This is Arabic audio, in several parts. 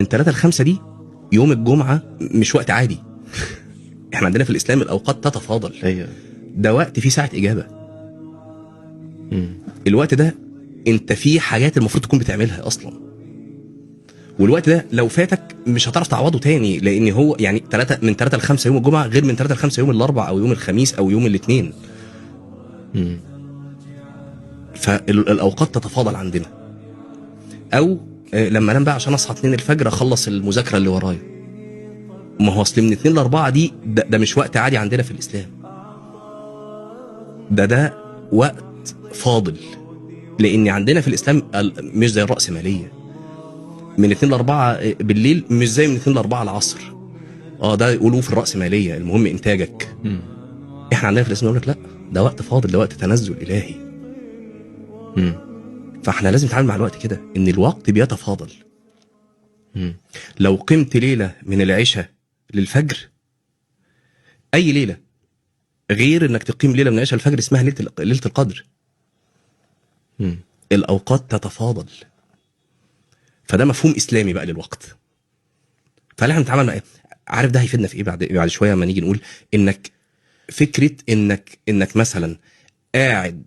من 3 ل5 دي يوم الجمعه مش وقت عادي. احنا عندنا في الاسلام الاوقات تتفاضل. ايوه. ده وقت فيه ساعه اجابه. الوقت ده انت فيه حاجات المفروض تكون بتعملها اصلا، والوقت ده لو فاتك مش هتعرف تعوضه تاني، لان هو يعني من 3 ل5 يوم الجمعه غير من 3 ل5 يوم الاربع او يوم الخميس او يوم الاثنين. فالاوقات تتفاضل عندنا. او لما انام بقى عشان اصحى 2 الفجر اخلص المذاكره اللي ورايا. ما هو اصل من 2 ل 4 دي ده مش وقت عادي عندنا في الاسلام. ده وقت فاضل، لان عندنا في الاسلام مش زي الرأسمالية. من 2 ل 4 بالليل مش زي من 2 ل 4 العصر. ده يقولوا في الرأسمالية المهم انتاجك. احنا عندنا في الاسلام يقول لك لا، ده وقت فاضل، ده وقت تنزل الهي. فاحنا لازم نتعامل مع الوقت كده، ان الوقت بيتفاضل. لو قمت ليلة من العشاء للفجر، اي ليلة غير انك تقيم ليلة من العشاء للفجر اسمها ليلة القدر. الاوقات تتفاضل. فده مفهوم اسلامي بقى للوقت. فاحنا نتعامل مع عارف ده هيفيدنا في ايه بعد شويه لما نيجي نقول انك فكره انك مثلا قاعد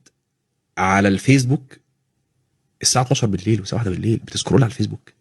على الفيسبوك الساعه 12 بالليل والساعه 1 بالليل بتسكرول على الفيسبوك.